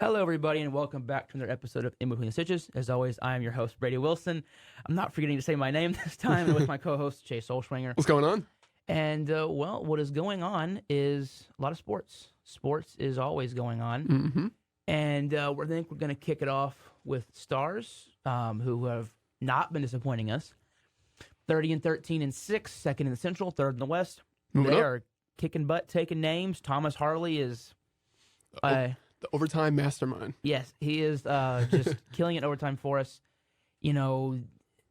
Hello, everybody, and welcome back to another episode of In Between the Stitches. As always, I am your host, Brady Wilson. I'm not forgetting to say my name this time with my co-host, Chase Olschwanger. What's going on? And, what is going on is a lot of sports. Sports is always going on. Mm-hmm. And we think we're going to kick it off with Stars, who have not been disappointing us. 30-13-6, second in the Central, third in the West. Moving They up. are kicking butt, taking names. Thomas Harley is... The overtime mastermind. Yes, he is just killing it overtime for us. You know,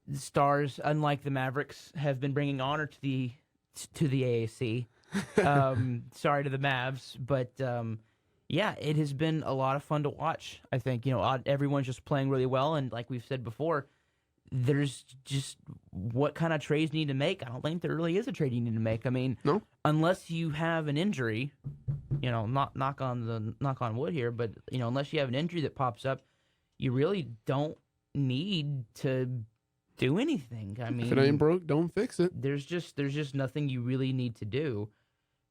the Stars, unlike the Mavericks, have been bringing honor to the AAC. Sorry to the Mavs, but yeah, it has been a lot of fun to watch. I think everyone's just playing really well, and like we've said before, there's just what kind of trades you need to make. I don't think there really is a trade you need to make. I mean, No. Unless you have an injury. Not knock on wood here, but unless you have an injury that pops up, you really don't need to do anything. I mean, If it ain't broke, don't fix it. there's just nothing you really need to do.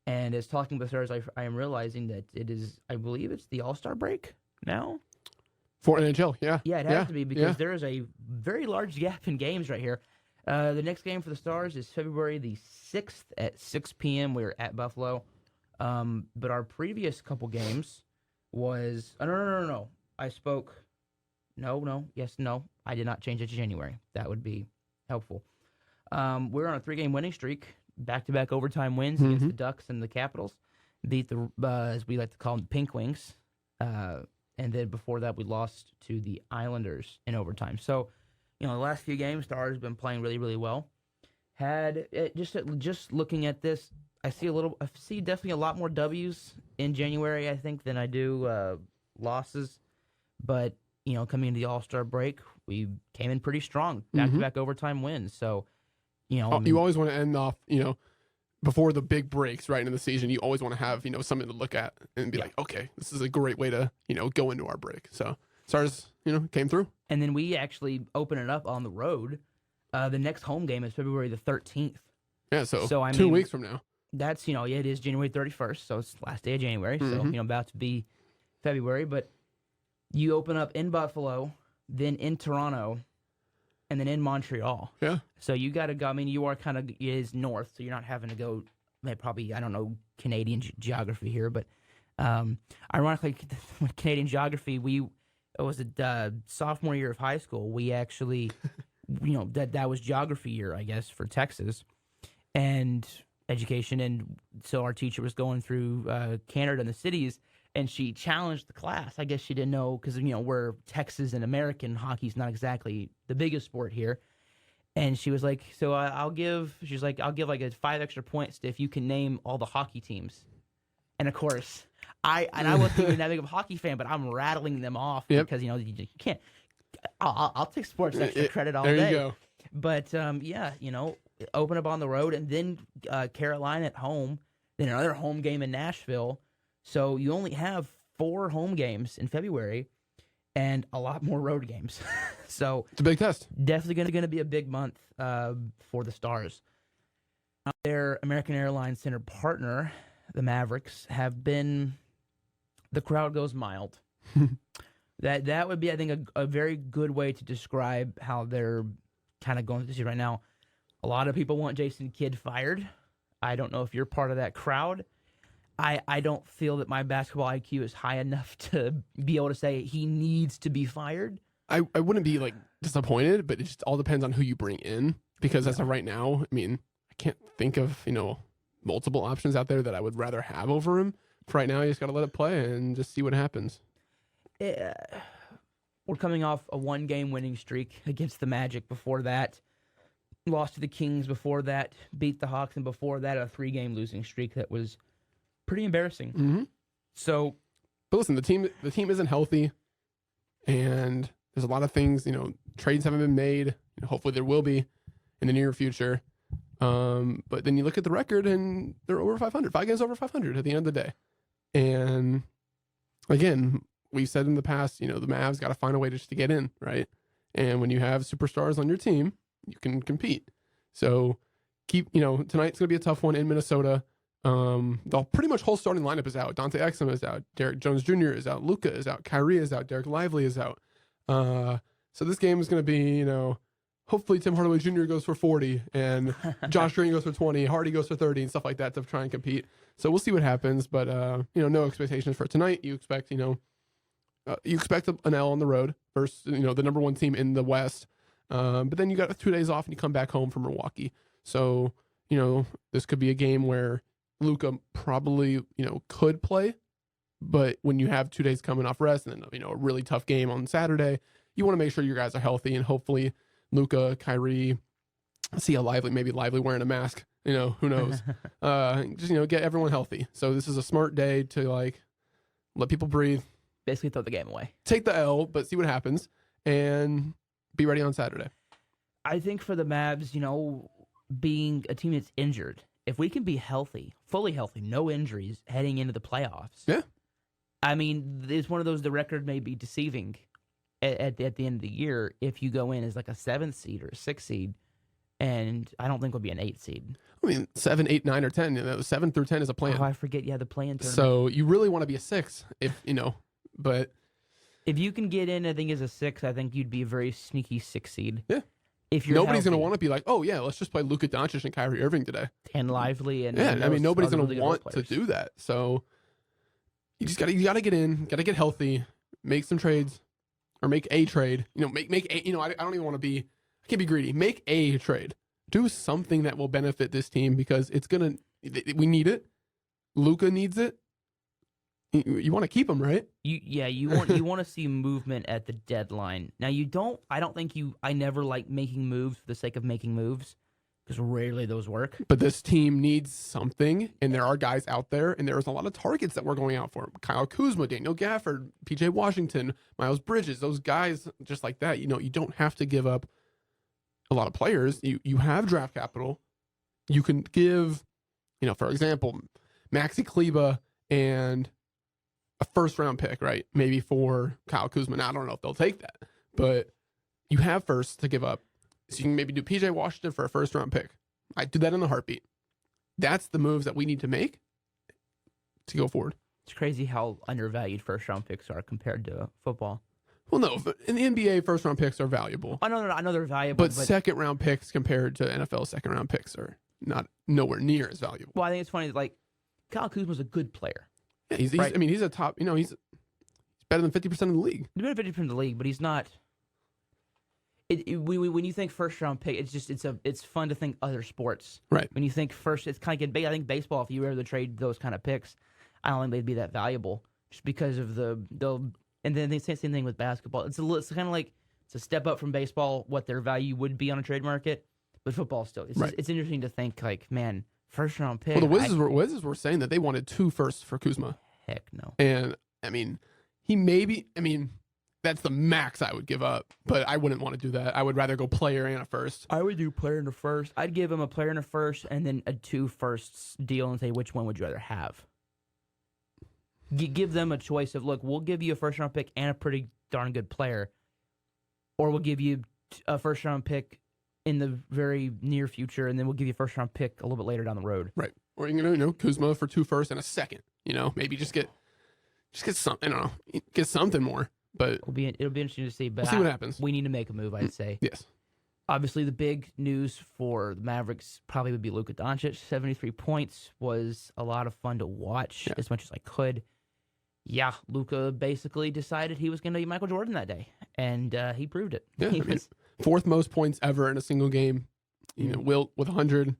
And as talking with Stars, I am realizing that it is, I believe it's the All Star break now. For NHL, yeah. Yeah, it has to be because there is a very large gap in games right here. The next game for the Stars is February the 6th at 6 p.m. We're at Buffalo. But our previous couple games was... No. I spoke... No. I did not change it to January. That would be helpful. We're on a 3-game winning streak. Back-to-back overtime wins against the Ducks and the Capitals. Beat the, as we like to call them, Pink Wings. And then before that, we lost to the Islanders in overtime. So, the last few games, Stars have been playing really, really well. Just looking at this... I see definitely a lot more W's in January, I think, than I do losses. But, coming into the All-Star break, we came in pretty strong. Back-to-back overtime wins. So, You always want to end off, before the big breaks right into the season, you always want to have, something to look at and be like, okay, this is a great way to, go into our break. So, Stars, came through. And then we actually open it up on the road. The next home game is February the 13th. Yeah, so 2 mean, weeks from now. That's, it is January 31st, so it's the last day of January, so, about to be February, but you open up in Buffalo, then in Toronto, and then in Montreal. Yeah. So you got to go, you are kind of, it is north, so you're not having to go, probably, I don't know, Canadian geography here, but ironically, with Canadian geography, it was a sophomore year of high school, we actually, that was geography year, I guess, for Texas, and... education, and so our teacher was going through Canada and the cities, and she challenged the class. I guess she didn't know because we're Texas and American hockey's not exactly the biggest sport here, and she was like, "So I'll give like a 5 extra points if you can name all the hockey teams." And of course, I wasn't even that big of a hockey fan, but I'm rattling them off because you can't. I'll take sports extra credit all day. There you go. But open up on the road, and then Carolina at home, then another home game in Nashville. So you only have 4 home games in February and a lot more road games. So it's a big test. Definitely going to be a big month for the Stars. Their American Airlines Center partner, the Mavericks, have been... The crowd goes mild. That would be, I think, a very good way to describe how they're kind of going through this right now. A lot of people want Jason Kidd fired. I don't know if you're part of that crowd. I don't feel that my basketball IQ is high enough to be able to say he needs to be fired. I wouldn't be disappointed, but it just all depends on who you bring in. Because as of right now, I can't think of, multiple options out there that I would rather have over him. For right now, you just got to let it play and just see what happens. We're coming off a 1-game winning streak against the Magic before that. Lost to the Kings before that, beat the Hawks, and before that, a 3-game losing streak that was pretty embarrassing. Mm-hmm. So, but listen, the team isn't healthy, and there's a lot of things. Trades haven't been made. Hopefully, there will be in the near future. But then you look at the record, and they're over 500. 5 games over 500 at the end of the day. And again, we've said in the past, the Mavs got to find a way just to get in, right? And when you have superstars on your team, you can compete. So tonight's going to be a tough one in Minnesota. The pretty much whole starting lineup is out. Dante Exum is out. Derek Jones Jr. is out. Luka is out. Kyrie is out. Derek Lively is out. So this game is going to be, hopefully Tim Hardaway Jr. goes for 40 and Josh Green goes for 20, Hardy goes for 30 and stuff like that to try and compete. So we'll see what happens, but no expectations for tonight. You expect, you expect an L on the road versus, the number one team in the West. But then you got 2 days off and you come back home from Milwaukee. So, this could be a game where Luka probably, could play, but when you have 2 days coming off rest and then, a really tough game on Saturday, you want to make sure you guys are healthy and hopefully Luka, Kyrie, see a maybe Lively wearing a mask, who knows? Just, get everyone healthy. So this is a smart day to let people breathe. Basically throw the game away. Take the L, but see what happens and be ready on Saturday. I think for the Mavs, being a team that's injured, if we can be healthy, fully healthy, no injuries heading into the playoffs. Yeah. I mean, it's one of those, the record may be deceiving at the end of the year if you go in as like a 7th seed or a 6th seed, and I don't think we'll be an 8th seed. I mean, 7, 8, 9, or 10. 7 through 10 is a plan. Oh, I forget. Yeah, the play-in tournament. So you really want to be a 6 if, but. If you can get in, I think, as a 6, I think you'd be a very sneaky 6 seed. Yeah. If you're nobody's going to healthy. want to be like, oh, yeah, let's just play Luka Doncic and Kyrie Irving today. And Lively. And yeah, I mean, nobody's going to really want to do that. So you just got to get in, got to get healthy, make some trades, or make a trade. Make a, I don't even want to be, I can't be greedy. Make a trade. Do something that will benefit this team because we need it. Luka needs it. You want to keep him, right? You want to see movement at the deadline. Now I never like making moves for the sake of making moves because rarely those work. But this team needs something, and there are guys out there, and there's a lot of targets that we're going out for. Kyle Kuzma, Daniel Gafford, PJ Washington, Miles Bridges, those guys just like that. You don't have to give up a lot of players. You have draft capital. You can give, for example, Maxi Kleba and a first-round pick, right? Maybe for Kyle Kuzma. Now, I don't know if they'll take that, but you have first to give up. So you can maybe do PJ Washington for a first-round pick. I'd do that in a heartbeat. That's the moves that we need to make to go forward. It's crazy how undervalued first-round picks are compared to football. Well, no, in the NBA, first-round picks are valuable. I know they're valuable, but second-round picks compared to NFL second-round picks are nowhere near as valuable. Well, I think it's funny, Kyle Kuzma's a good player. Yeah, he's a top, he's better than 50% of the league. He's better than 50% of the league, but he's not. When you think first round pick, it's fun to think other sports. Right. When you think first, it's kind of I think baseball. If you were to trade those kind of picks, I don't think they'd be that valuable just because of the and then they say the same thing with basketball. It's kind of like it's a step up from baseball what their value would be on a trade market, but football still. It's interesting to think man. First round pick. Well, the Wizards were saying that they wanted 2 firsts for Kuzma. Heck no. And that's the max I would give up, but I wouldn't want to do that. I would rather go player and a first. I would do player and a first. I'd give him a player and a first and then a 2 firsts deal and say, which one would you rather have? Give them a choice of, look, we'll give you a first round pick and a pretty darn good player, or we'll give you a first round pick in the very near future, and then we'll give you a first round pick a little bit later down the road. Right. Or you can Kuzma for 2 firsts and a second. Maybe just get something. I don't know, get something more. But it'll be interesting to see. But we'll see what happens. We need to make a move, I'd say. Yes. Obviously, the big news for the Mavericks probably would be Luka Doncic. 73 points was a lot of fun to watch as much as I could. Yeah, Luka basically decided he was going to be Michael Jordan that day, and he proved it. Yeah, 4th most points ever in a single game. Wilt with 100,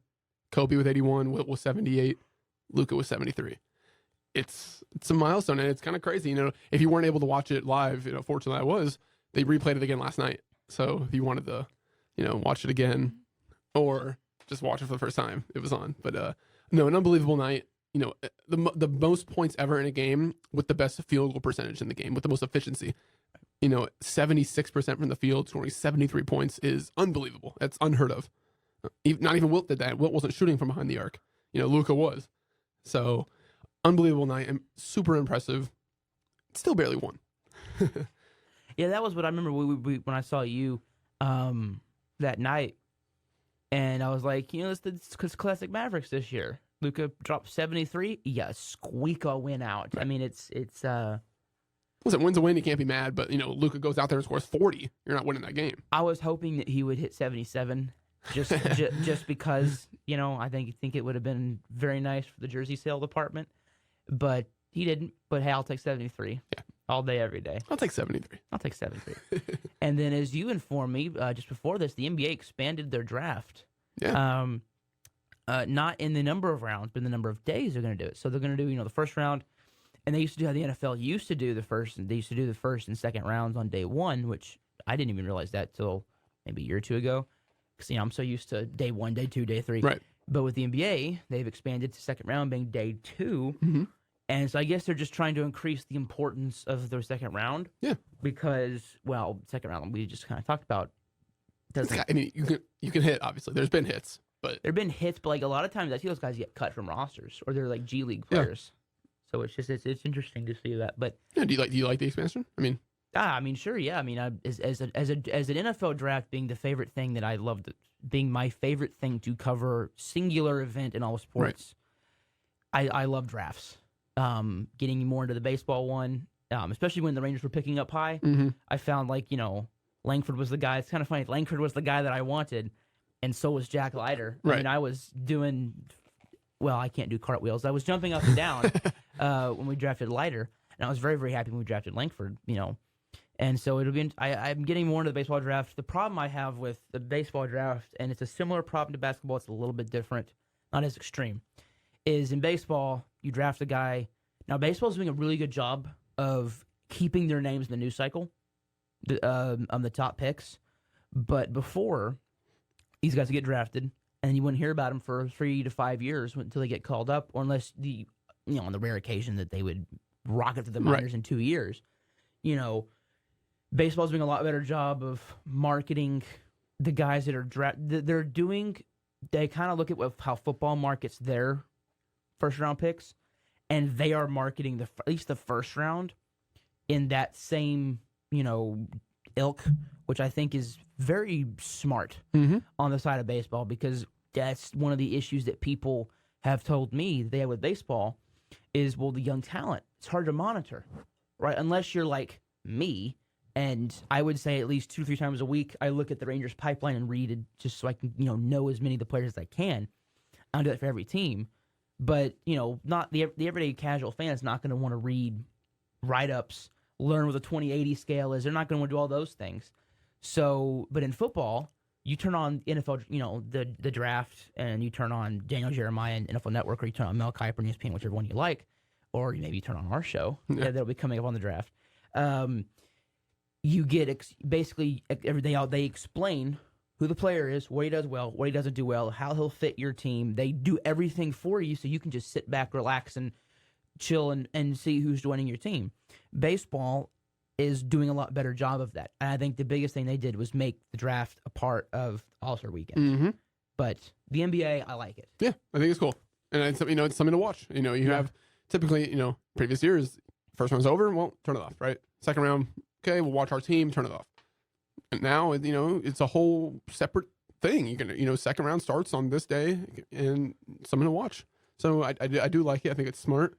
Kobe with 81, Wilt with 78, Luka with 73. It's a milestone, and it's kind of crazy. If you weren't able to watch it live, fortunately I was. They replayed it again last night. So if you wanted to, watch it again, or just watch it for the first time, it was on. But no, an unbelievable night. The most points ever in a game with the best field goal percentage in the game, with the most efficiency. 76% from the field, scoring 73 points is unbelievable. That's unheard of. Not even Wilt did that. Wilt wasn't shooting from behind the arc. Luka was. So, unbelievable night and super impressive. Still barely won. Yeah, that was what I remember when I saw you that night. And I was like, it's classic Mavericks this year. Luka dropped 73. Yeah, squeak a win out. Right. I mean, it's Listen, win's a win. You can't be mad. But Luka goes out there and scores 40. You're not winning that game. I was hoping that he would hit 77, just just because I think it would have been very nice for the jersey sale department, but he didn't. But hey, I'll take 73. Yeah, all day, every day. I'll take 73. I'll take 73. And then, as you informed me just before this, the NBA expanded their draft. Yeah. Not in the number of rounds, but in the number of days they're going to do it. So they're going to do the first round. And they used to do how the NFL used to do the first and second rounds on day one, which I didn't even realize that till maybe a year or two ago. Because I'm so used to day one, day two, day three. Right. But with the NBA, they've expanded to second round being day two. Mm-hmm. And so I guess they're just trying to increase the importance of their second round. Yeah. Because, second round, we just kind of talked about. I mean, you can hit, obviously. There's been hits. But there have been hits, but a lot of times I see those guys get cut from rosters, or they're G League players. So it's it's interesting to see that. But do you like the expansion? I mean, sure, yeah. I mean, as an NFL draft being the favorite thing that I love, being my favorite thing to cover, singular event in all sports. Right. I love drafts. Getting more into the baseball one, especially when the Rangers were picking up high. Mm-hmm. I found Langford was the guy. It's kind of funny. Langford was the guy that I wanted. And so was Jack Leiter. Right. I mean, I was doing, I can't do cartwheels. I was jumping up and down when we drafted Leiter. And I was very, very happy when we drafted Langford, And so it'll be, I'm getting more into the baseball draft. The problem I have with the baseball draft, and it's a similar problem to basketball, it's a little bit different, not as extreme, is in baseball, you draft a guy. Now, baseball's doing a really good job of keeping their names in the news cycle on the top picks. But before, these guys get drafted, and you wouldn't hear about them for 3 to 5 years until they get called up, or unless on the rare occasion that they would rocket to the minors in 2 years. Baseball's doing a lot better job of marketing the guys that are drafted. They kind of look at how football markets their first round picks, and they are marketing at least the first round in that same ilk, which I think is very smart on the side of baseball, because that's one of the issues that people have told me they have with baseball is, the young talent. It's hard to monitor, right? Unless you're like me, and I would say at least 2 or 3 times a week, I look at the Rangers pipeline and read it just so I can, know as many of the players as I can. I don't do that for every team. But, not the everyday casual fan is not going to want to read write-ups, learn what the 20/80 scale is. They're not going to want to do all those things. So, but in football, you turn on NFL, the draft, and you turn on Daniel Jeremiah and NFL Network, or you turn on Mel Kiper and ESPN, whichever one you like, or maybe you turn on our show that'll be coming up on the draft. You get basically every day they explain who the player is, what he does well, what he doesn't do well, how he'll fit your team. They do everything for you, so you can just sit back, relax, and chill and see who's joining your team. Baseball is doing a lot better job of that. And I think the biggest thing they did was make the draft a part of All Star Weekend. Mm-hmm. But the NBA, I like it. Yeah, I think it's cool. And it's something to watch. You have typically, previous years, first round's over, well, turn it off, right? Second round, okay, we'll watch our team, turn it off. And now, it's a whole separate thing. You can, second round starts on this day and something to watch. So I do like it. I think it's smart.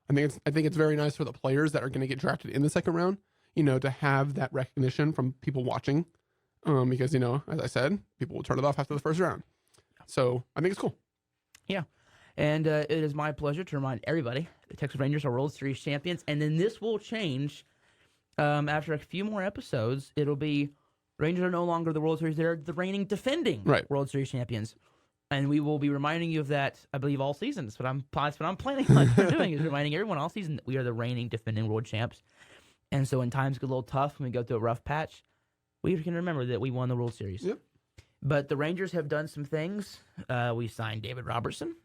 I think it's very nice for the players that are going to get drafted in the second round, to have that recognition from people watching. Because, as I said, people will turn it off after the first round. So I think it's cool. Yeah. And it is my pleasure to remind everybody the Texas Rangers are World Series champions. And then this will change after a few more episodes. It'll be Rangers are no longer the World Series. They're the reigning defending World Series champions. And we will be reminding you of that, I believe, all season. That's what I'm planning on doing, is reminding everyone all season that we are the reigning defending world champs. And so when times get a little tough, when we go through a rough patch, we can remember that we won the World Series. Yep. But the Rangers have done some things. We signed David Robertson.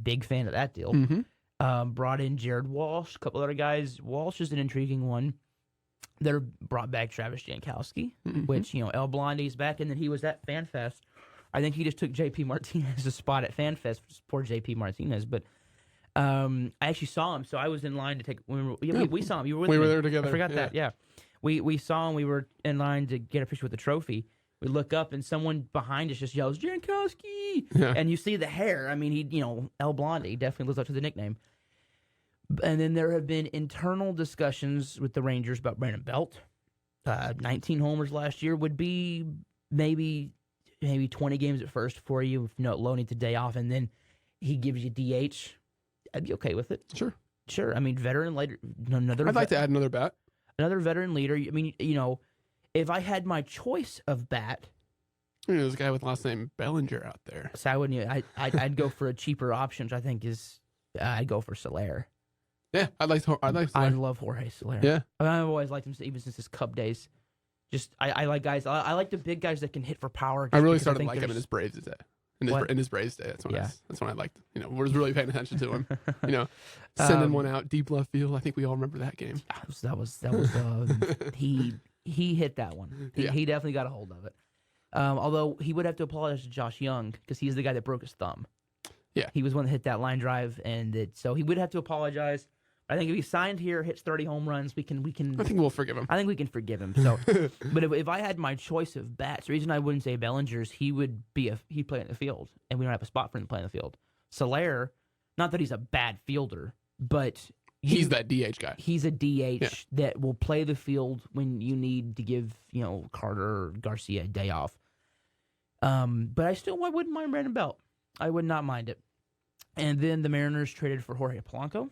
Big fan of that deal. Mm-hmm. Brought in Jared Walsh, a couple other guys. Walsh is an intriguing one. They're brought back Travis Jankowski, which, El Blondie's back, and then he was at FanFest. I think he just took J.P. Martinez's spot at FanFest. Poor J.P. Martinez, but I actually saw him, so I was in line to take. We saw him. You were with me. We were there together. I forgot that. Yeah, we saw him. We were in line to get a picture with the trophy, We look up and someone behind us just yells, Jankowski! Yeah. And you see the hair. I mean, El Blondie definitely lives up to the nickname. And then there have been internal discussions with the Rangers about Brandon Belt. 19 homers last year would be maybe 20 games at first for you, if low needs a day off, and then he gives you DH. I'd be okay with it. Sure. I mean, veteran leader. I'd like to add another bat. Another veteran leader. I mean, if I had my choice of bat, There's a guy with last name Bellinger out there. so I wouldn't. I'd go for a cheaper option, which I think is I'd go for Soler. Yeah, I'd like. I love Jorge Soler. Yeah, I've always liked him even since his Cub days. Just I like guys. I like the big guys that can hit for power. I really started liking him in his Braves day. In his Braves day, that's when I liked. Was really paying attention to him. Sending one out deep left field. I think we all remember that game. That was he hit that one. He definitely got a hold of it. Although he would have to apologize to Josh Young because he's the guy that broke his thumb. Yeah, he was one that hit that line drive, so he would have to apologize. I think if he signed here, hits 30 home runs, we can. I think we'll forgive him. I think we can forgive him. So, but if I had my choice of bats, the reason I wouldn't say Bellinger's, he'd play in the field, and we don't have a spot for him to play in the field. Soler, not that he's a bad fielder, but he's that DH guy. He's a DH that will play the field when you need to give Carter or Garcia a day off. But I wouldn't mind Brandon Belt. I would not mind it. And then the Mariners traded for Jorge Polanco.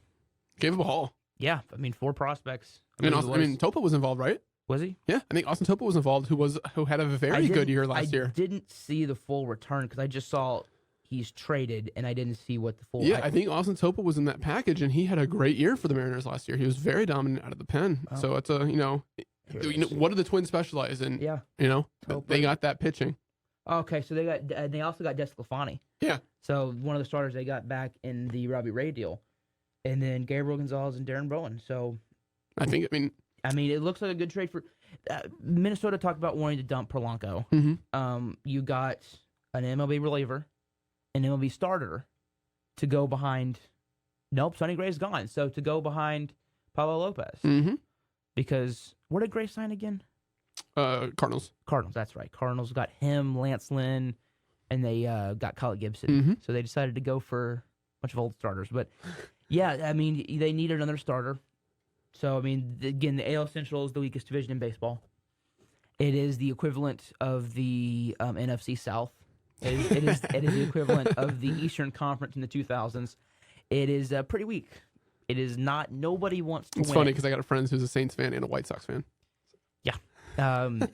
Gave him a haul. Yeah, 4 prospects. Topa was involved, right? Was he? Yeah, I think Austin Topa was involved, who had a very good year last year. I didn't see the full return because I just saw he's traded, and I didn't see what the full. Yeah, I think Austin Topa was in that package, and he had a great year for the Mariners last year. He was very dominant out of the pen. Oh. So it's what do the Twins specialize in? Yeah, they got that pitching. Okay, so they also got Desclafani. Yeah. So one of the starters they got back in the Robbie Ray deal. And then Gabriel Gonzalez and Darren Bowen. So, I mean, it looks like a good trade for Minnesota. Talked about wanting to dump Polanco. Mm-hmm. You got an MLB reliever, an MLB starter, to go behind. Nope, Sonny Gray's gone. So to go behind Pablo Lopez. Mm-hmm. Because where did Gray sign again? Cardinals. That's right. Cardinals got him, Lance Lynn, and they got Kyle Gibson. Mm-hmm. So they decided to go for a bunch of old starters, but. Yeah, I mean, they need another starter. So, I mean, again, the AL Central is the weakest division in baseball. It is the equivalent of the NFC South. It is the equivalent of the Eastern Conference in the 2000s. It is pretty weak. It is not. Nobody wants to win. It's funny because I got a friend who's a Saints fan and a White Sox fan. Yeah.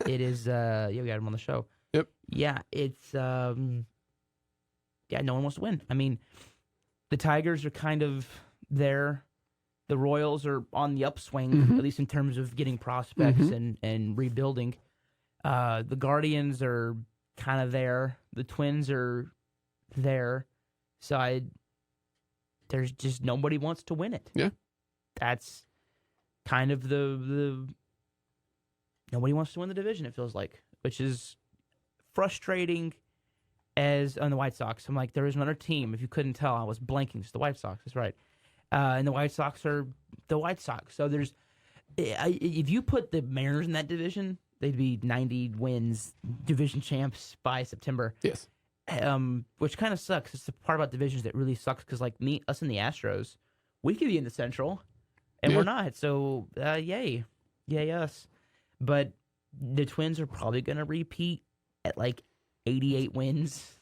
It is. We got him on the show. Yep. Yeah, it's. No one wants to win. I mean. The Tigers are kind of there. The Royals are on the upswing, at least in terms of getting prospects and rebuilding. The Guardians are kind of there. The Twins are there. So there's just nobody wants to win it. Yeah. That's kind of the nobody wants to win the division, it feels like, which is frustrating. As on the White Sox, I'm like, there is another team. If you couldn't tell, I was blanking. It's the White Sox. That's right. And the White Sox are the White Sox. So if you put the Mariners in that division, they'd be 90 wins, division champs by September. Yes. Which kind of sucks. It's the part about divisions that really sucks because, like us and the Astros, we could be in the Central, and we're not. So, yay us. But the Twins are probably going to repeat at 88 wins.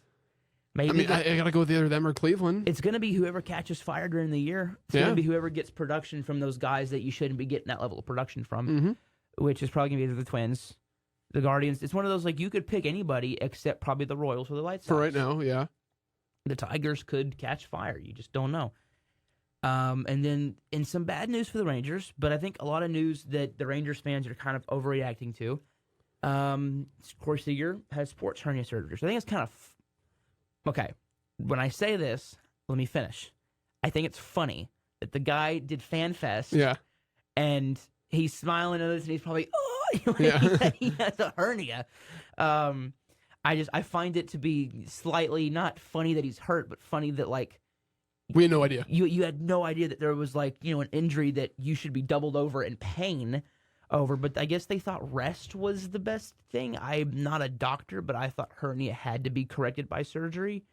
Maybe I gotta go with either them or Cleveland. It's gonna be whoever catches fire during the year. It's gonna be whoever gets production from those guys that you shouldn't be getting that level of production from, which is probably gonna be either the Twins, the Guardians. It's one of those you could pick anybody except probably the Royals or the White Sox. For right now, yeah. The Tigers could catch fire. You just don't know. And then in some bad news for the Rangers, but I think a lot of news that the Rangers fans are kind of overreacting to. Corey Seager has sports hernia surgery. So I think it's kind of okay. When I say this, let me finish. I think it's funny that the guy did FanFest. Yeah. And he's smiling at us, and he's probably he has a hernia. I find it to be slightly not funny that he's hurt, but funny that we had no idea. You had no idea that there was an injury that you should be doubled over in pain. over. But I guess they thought rest was the best thing. I'm not a doctor, but I thought hernia had to be corrected by surgery.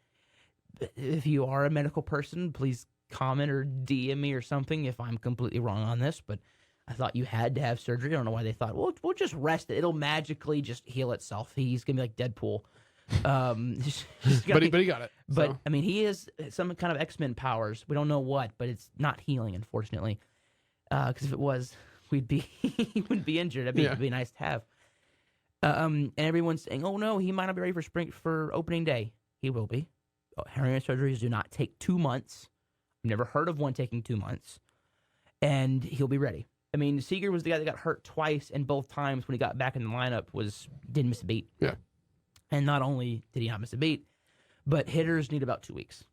If you are a medical person, please comment or DM me or something if I'm completely wrong on this. But I thought you had to have surgery. I don't know why they thought, well, we'll just rest it. It'll magically just heal itself. He's going to be like Deadpool. But he got it. But, So. I mean, he has some kind of X-Men powers. We don't know what, but it's not healing, unfortunately. Because if it was, he wouldn't be injured. It'd be nice to have. And everyone's saying, oh, no, he might not be ready for opening day. He will be. Hernia surgeries do not take 2 months. I've never heard of one taking 2 months. And he'll be ready. I mean, Seager was the guy that got hurt twice, and both times when he got back in the lineup didn't miss a beat. Yeah. And not only did he not miss a beat, but hitters need about 2 weeks.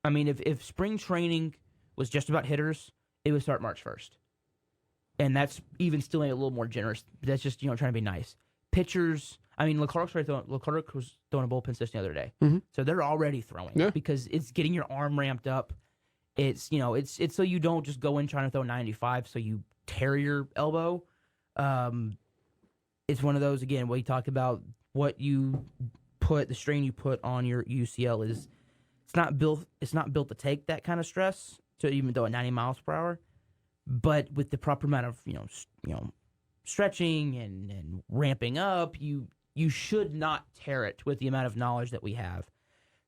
I mean, if spring training was just about hitters, it would start March 1st. And that's even still a little more generous. But that's just, trying to be nice. Pitchers, I mean, Leclerc was throwing a bullpen system the other day. Mm-hmm. So they're already throwing because it's getting your arm ramped up. It's, it's so you don't just go in trying to throw 95 so you tear your elbow. It's one of those, again, what you talked about, the strain you put on your UCL is it's not built to take that kind of stress, so even though at 90 miles per hour, but with the proper amount of stretching and ramping up, you should not tear it with the amount of knowledge that we have.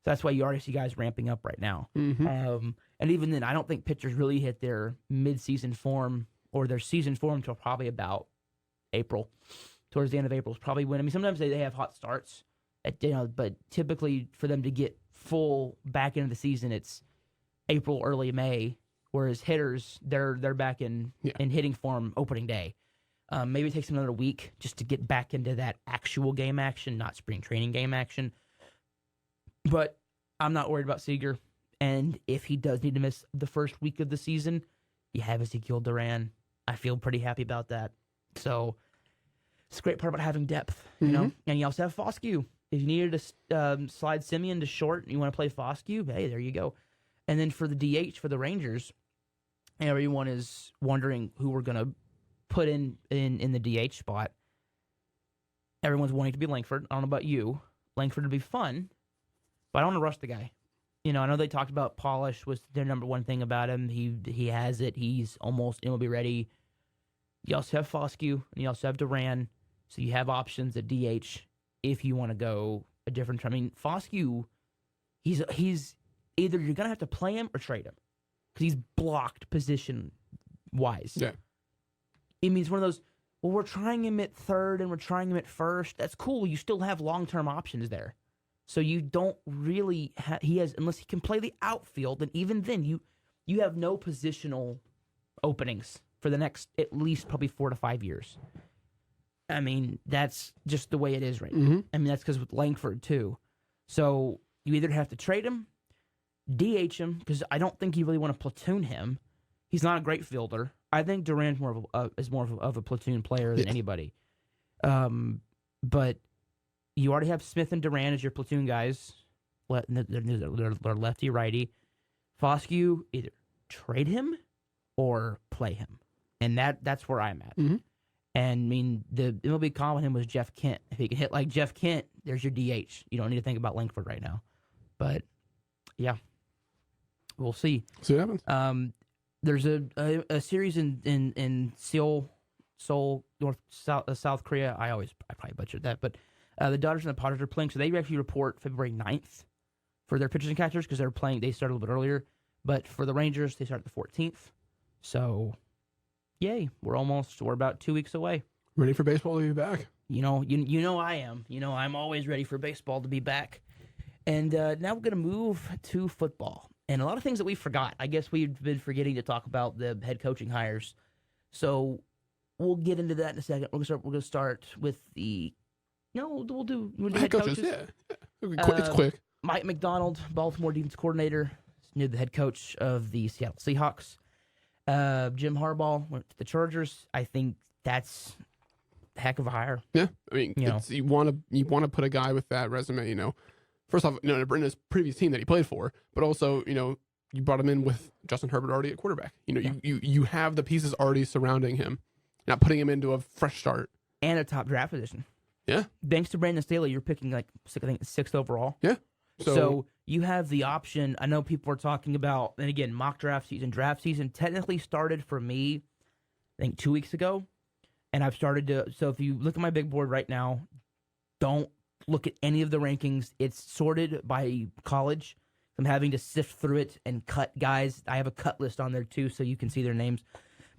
So that's why you already see guys ramping up right now. Mm-hmm. And even then, I don't think pitchers really hit their mid-season form or their season form until probably about April. Towards the end of April is probably when. I mean, sometimes they have hot starts, but typically for them to get full back into the season, it's April, early May. Whereas hitters, they're back in hitting form opening day. Maybe it takes them another week just to get back into that actual game action, not spring training game action. But I'm not worried about Seager. And if he does need to miss the first week of the season, you have Ezekiel Duran. I feel pretty happy about that. So it's a great part about having depth, you know. And you also have Foscue. If you needed to slide Simeon to short and you want to play Foscue, hey, there you go. And then for the DH for the Rangers, everyone is wondering who we're going to put in the DH spot. Everyone's wanting to be Langford. I don't know about you. Langford would be fun, but I don't want to rush the guy. I know they talked about polish was their number one thing about him. He has it. He's almost MLB ready. You also have Foscue, and you also have Duran, so you have options at DH if you want to go a different. I mean, Foscue, he's either you're gonna have to play him or trade him because he's blocked position wise. Yeah, it means one of those. Well, we're trying him at third and we're trying him at first. That's cool. You still have long-term options there. So you don't really unless he can play the outfield, and even then you have no positional openings for the next at least probably 4 to 5 years. I mean, that's just the way it is right now. I mean, that's because with Langford too. So you either have to trade him, DH him, because I don't think you really want to platoon him. He's not a great fielder. I think Duran's more of a platoon player than anybody. But you already have Smith and Duran as your platoon guys. They're lefty righty. Foscue, either trade him or play him, and that's where I'm at. And I mean, the MLB call with him was Jeff Kent. If he can hit like Jeff Kent, there's your DH. You don't need to think about Langford right now. But yeah, we'll see. See what happens. There's a series in Seoul, South Korea. I probably butchered that, but the Dodgers and the Padres are playing, so they actually report February 9th for their pitchers and catchers because they're playing. They started a little bit earlier, but for the Rangers, they start the 14th. So, yay! We're about 2 weeks away. Ready for baseball to be back. You know I am. I'm always ready for baseball to be back. And now we're gonna move to football. And a lot of things that we forgot. I guess we've been forgetting to talk about the head coaching hires. So we'll get into that in a second. We're gonna start with the. No, we'll do head coaches. Yeah. It's quick. Mike McDonald, Baltimore defense coordinator, new the head coach of the Seattle Seahawks. Jim Harbaugh went to the Chargers. I think that's a heck of a hire. Yeah, I mean, you want to put a guy with that resume. First off, in his previous team that he played for, but also, you brought him in with Justin Herbert already at quarterback. You have the pieces already surrounding him. not putting him into a fresh start. And a top draft position. Yeah. Thanks to Brandon Staley, you're picking like I think 6th overall. Yeah. So you have the option. I know people are talking about, and again, mock draft season technically started for me, I think 2 weeks ago. And I've started to, so if you look at my big board right now, don't look at any of the rankings. It's sorted by college. I'm having to sift through it and cut guys. I have a cut list on there too, so you can see their names.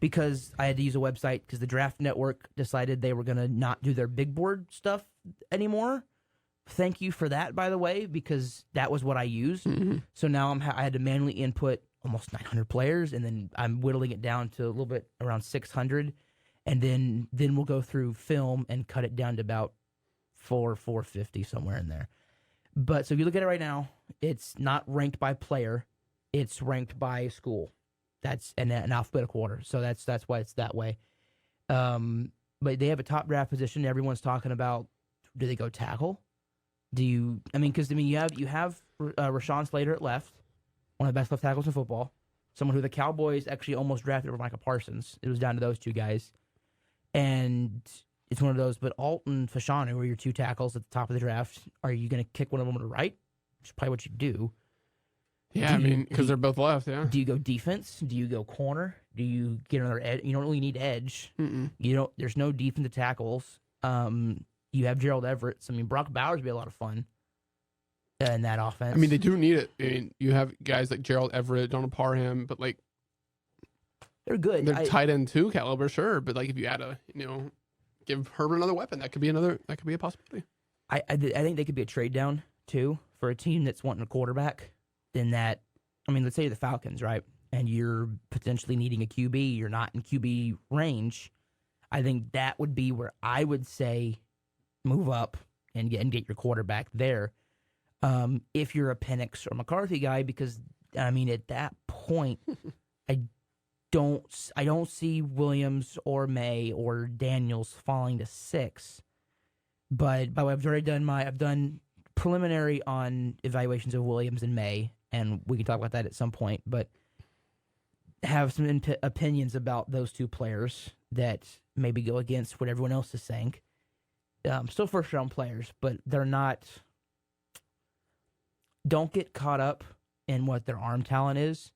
Because I had to use a website because the Draft Network decided they were going to not do their big board stuff anymore. Thank you for that, by the way, because that was what I used. Mm-hmm. So now I had to manually input almost 900 players, and then I'm whittling it down to a little bit around 600. And then we'll go through film and cut it down to about 450, somewhere in there. But so if you look at it right now, it's not ranked by player. It's ranked by school. That's an alphabetical order, so that's why it's that way. But they have a top draft position. Everyone's talking about, do they go tackle? You have Rashawn Slater at left, one of the best left tackles in football. Someone who the Cowboys actually almost drafted over Micah Parsons. It was down to those two guys, and it's one of those. But Alton, Fashanu are your two tackles at the top of the draft. Are you going to kick one of them to the right? Which is probably what you do. Yeah, because they're both left, yeah. Do you go defense? Do you go corner? Do you get another edge? You don't really need edge. Mm-mm. There's no defensive tackles. You have Gerald Everett. So, Brock Bowers would be a lot of fun in that offense. They do need it. You have guys like Gerald Everett, Donald Parham, but they're good. They're tight end 2 caliber, sure. But if you add give Herbert another weapon, that could be a possibility. I think they could be a trade down too for a team that's wanting a quarterback. Then that, let's say the Falcons, right? And you're potentially needing a QB. You're not in QB range. I think that would be where I would say move up and get your quarterback there. If you're a Penix or McCarthy guy, because at that point, I don't see Williams or May or Daniels falling to 6. But by the way, I've done preliminary on evaluations of Williams and May, and we can talk about that at some point, but have some opinions about those two players that maybe go against what everyone else is saying. Still first-round players, but they're not... Don't get caught up in what their arm talent is,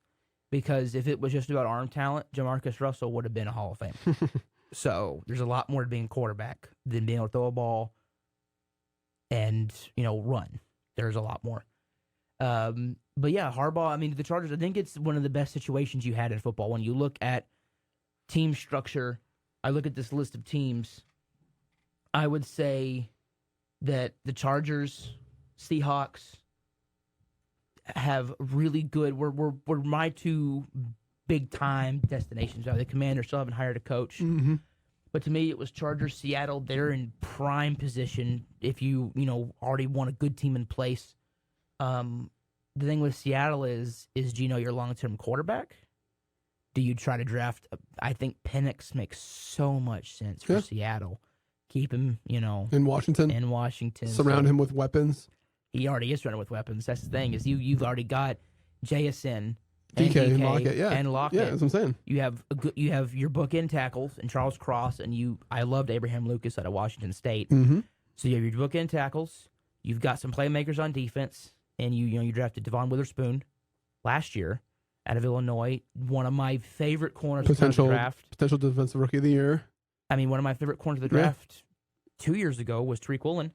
because if it was just about arm talent, Jamarcus Russell would have been a Hall of Fame. So there's a lot more to being a quarterback than being able to throw a ball and, run. There's a lot more. But yeah, Harbaugh, the Chargers, I think it's one of the best situations you had in football. When you look at team structure, I look at this list of teams, I would say that the Chargers, Seahawks have really good, were my two big-time destinations. The Commanders still haven't hired a coach. Mm-hmm. But to me, it was Chargers, Seattle. They're in prime position if you already want a good team in place. The thing with Seattle is do you know your long-term quarterback? Do you try to draft? I think Penix makes so much sense for Seattle. Keep him, in Washington. Surround him with weapons. He already is surrounded with weapons. That's the thing is you've already got JSN. DK and Lockett, and Lockett. Yeah, that's what I'm saying. You have your bookend tackles and Charles Cross, and I loved Abraham Lucas out of Washington State. Mm-hmm. So you have your bookend tackles. You've got some playmakers on defense, and you drafted Devon Witherspoon last year out of Illinois, one of my favorite corners of the draft. Potential defensive rookie of the year. One of my favorite corners of the draft 2 years ago was Tariq Woolen.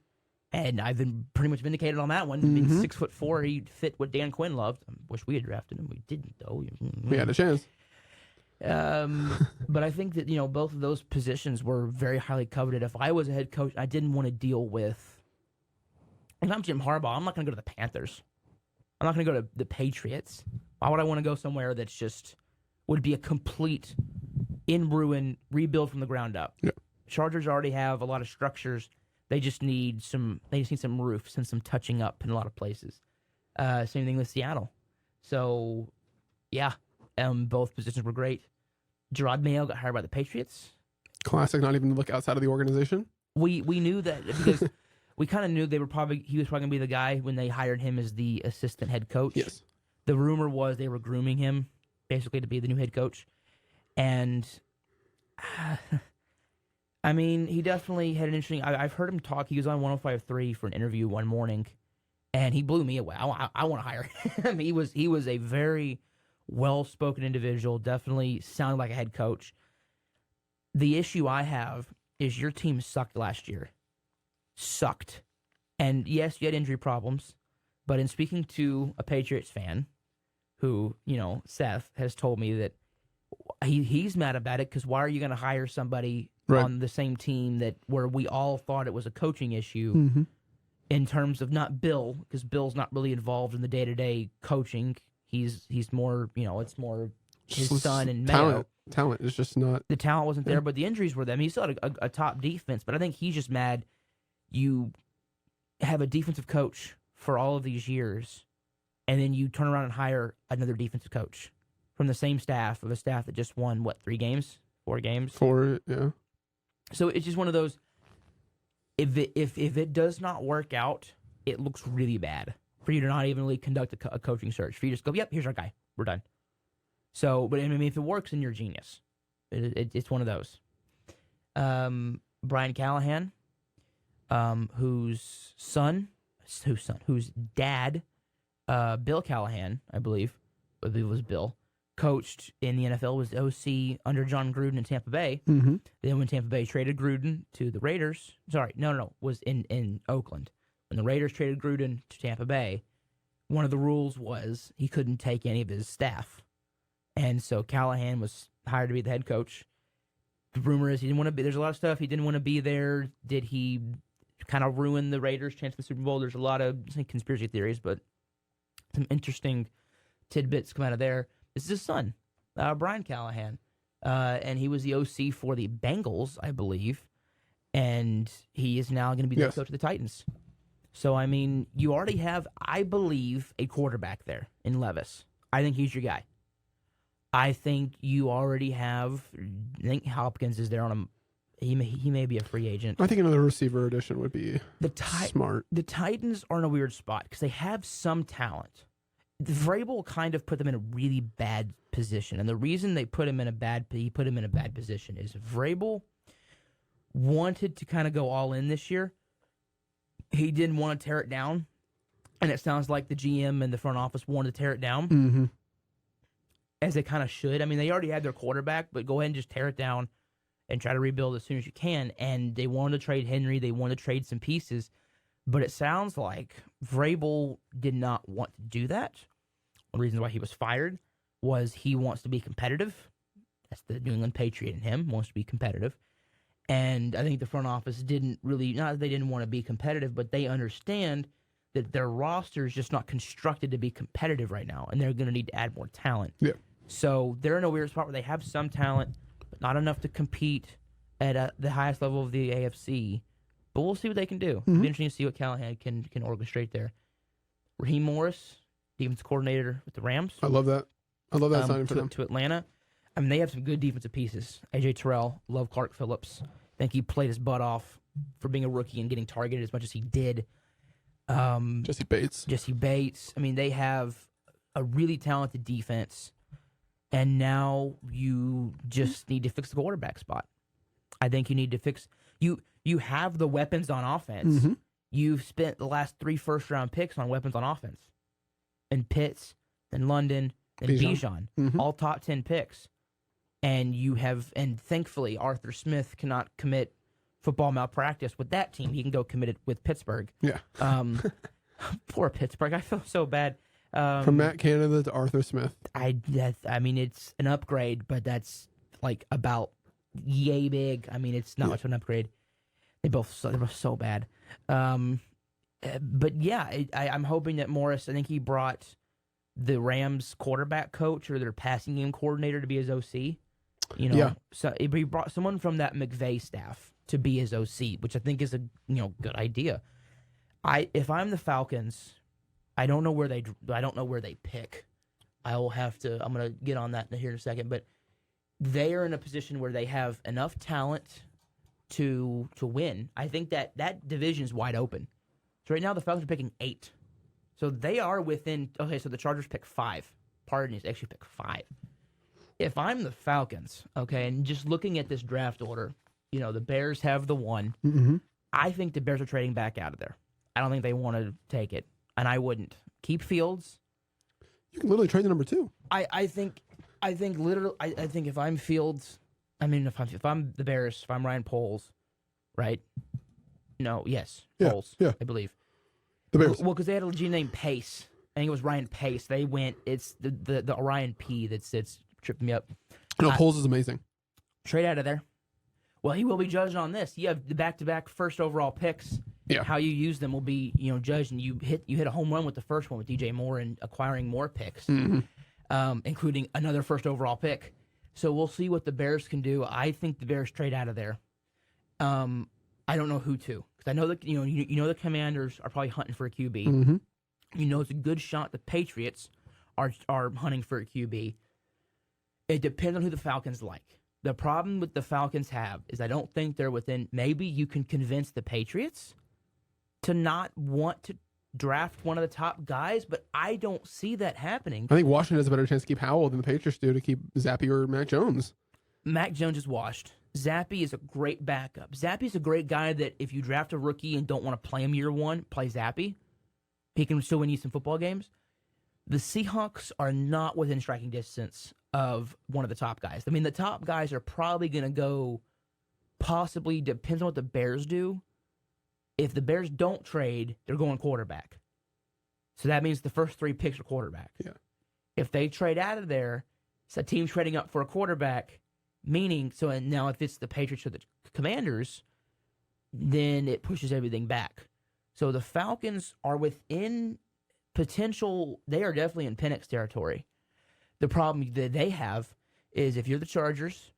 And I've been pretty much vindicated on that one. Mm-hmm. Being 6'4", he fit what Dan Quinn loved. I wish we had drafted him. We didn't, though. We had a chance. But I think that both of those positions were very highly coveted. If I was a head coach, I didn't want to deal with. If I'm Jim Harbaugh, I'm not going to go to the Panthers. I'm not going to go to the Patriots. Why would I want to go somewhere that's just would be a complete in ruin rebuild from the ground up? Yeah. Chargers already have a lot of structures. They just need some roofs and some touching up in a lot of places. Same thing with Seattle. So, yeah, both positions were great. Gerard Mayo got hired by the Patriots. Classic, not even to look outside of the organization. We knew that because we kind of knew he was probably going to be the guy when they hired him as the assistant head coach. Yes. The rumor was they were grooming him basically to be the new head coach. And I mean, he definitely had an interesting. I've heard him talk. He was on 105.3 for an interview one morning, and he blew me away. I want to hire him. He was a very well-spoken individual. Definitely sounded like a head coach. The issue I have is your team sucked last year. Sucked. And yes, you had injury problems, but in speaking to a Patriots fan who, Seth, has told me that he's mad about it because why are you going to hire somebody on the same team where we all thought it was a coaching issue in terms of not Bill, because Bill's not really involved in the day-to-day coaching. He's more, it's more his son and Mayo. Talent is just not. The talent wasn't there, but the injuries were there. I mean, he still had a top defense, but I think he's just mad you have a defensive coach for all of these years, and then you turn around and hire another defensive coach from the same staff, of a staff that just won, 4 games? 4, yeah. So it's just one of those, if it does not work out, it looks really bad for you to not even really conduct a coaching search. For you to just go, yep, here's our guy. We're done. So, but I mean, if it works, then you're a genius. It's one of those. Brian Callahan, whose dad, Bill Callahan, I believe it was Bill, coached in the NFL, was OC under John Gruden in Tampa Bay. Mm-hmm. Then when Tampa Bay traded Gruden to the Raiders, was in Oakland. When the Raiders traded Gruden to Tampa Bay, one of the rules was he couldn't take any of his staff. And so Callahan was hired to be the head coach. The rumor is he didn't want to be. There's a lot of stuff. He didn't want to be there. Did he kind of ruin the Raiders' chance of the Super Bowl? There's a lot of conspiracy theories, but some interesting tidbits come out of there. This is his son, Brian Callahan, and he was the OC for the Bengals, I believe, and he is now going to be the coach of the Titans. So, I mean, you already have, I believe, a quarterback there in Levis. I think he's your guy. I think you already have. I think Hopkins is there on him. He may be a free agent. I think another receiver addition would be smart. The Titans are in a weird spot because they have some talent. Vrabel kind of put them in a really bad position, and the reason he put him in a bad position is Vrabel wanted to kind of go all in this year. He didn't want to tear it down, and it sounds like the GM and the front office wanted to tear it down. Mm-hmm. As they kind of should. I mean, they already had their quarterback, but go ahead and just tear it down and try to rebuild as soon as you can. And they wanted to trade Henry. They wanted to trade some pieces. But it sounds like Vrabel did not want to do that. One reason why he was fired was he wants to be competitive. That's the New England Patriot in him, wants to be competitive. And I think the front office didn't really, not that they didn't want to be competitive, but they understand that their roster is just not constructed to be competitive right now, and they're going to need to add more talent. Yeah. So they're in a weird spot where they have some talent, but not enough to compete at the highest level of the AFC. But we'll see what they can do. It'll be interesting to see what Callahan can orchestrate there. Raheem Morris, defensive coordinator with the Rams. I love that. I love that signing for them. To Atlanta. I mean, they have some good defensive pieces. A.J. Terrell, love Clark Phillips. I think he played his butt off for being a rookie and getting targeted as much as he did. Jesse Bates. I mean, they have a really talented defense, and now you just need to fix the quarterback spot. I think you need to fix you have the weapons on offense. Mm-hmm. You've spent the last 3 first-round picks on weapons on offense. And Pitts, then London, then Bijan. All top 10 picks. And thankfully Arthur Smith cannot commit football malpractice with that team. He can go commit it with Pittsburgh. Yeah. Poor Pittsburgh. I feel so bad. From Matt Canada to Arthur Smith. I mean, it's an upgrade, but that's like about yay big. I mean, it's not much of an upgrade. They're both so bad. But yeah, I'm hoping that Morris, I think he brought the Rams quarterback coach or their passing game coordinator to be his OC. So he brought someone from that McVay staff to be his OC, which I think is a good idea. If I'm the Falcons, I don't know where they pick. I'm gonna get on that here in a second, but they are in a position where they have enough talent to win. I think that division is wide open. So right now the Falcons are picking 8. So they are within. Okay, so the Chargers pick 5. Pardon me, pick 5. If I'm the Falcons, okay, and just looking at this draft order, the Bears have the 1. Mm-hmm. I think the Bears are trading back out of there. I don't think they want to take it, and I wouldn't. Keep Fields. You can literally trade the number 2. I think literally. I think if I'm Fields, if I'm the Bears, if I'm Ryan Poles, right? No, yes, Poles. Yeah. I believe The Bears. Well, because they had a legit name Pace. I think it was Ryan Pace. They went. It's the Orion P that's tripping me up. No, Poles is amazing. Trade out of there. Well, he will be judged on this. You have the back-to-back first overall picks. Yeah. How you use them will be, judged, and you hit a home run with the first one with DJ Moore and acquiring more picks, including another first overall pick. So we'll see what the Bears can do. I think the Bears trade out of there. I don't know who to, because I know that the Commanders are probably hunting for a QB. Mm-hmm. It's a good shot the Patriots are hunting for a QB. It depends on who the Falcons like. The problem with the Falcons have is I don't think they're within. Maybe you can convince the Patriots to not want to draft one of the top guys, but I don't see that happening. I think Washington has a better chance to keep Howell than the Patriots do to keep Zappy or Mac Jones. Mac Jones is washed. Zappy is a great backup. Zappy's a great guy that if you draft a rookie and don't want to play him year 1, play Zappy. He can still win you some football games. The Seahawks are not within striking distance of one of the top guys. I mean, the top guys are probably going to go, possibly, depends on what the Bears do. If the Bears don't trade, they're going quarterback. So that means the first 3 picks are quarterback. Yeah. If they trade out of there, it's a team trading up for a quarterback, meaning, and now if it's the Patriots or the Commanders, then it pushes everything back. So the Falcons are within potential, they are definitely in Penix territory. The problem that they have is if you're the Chargers,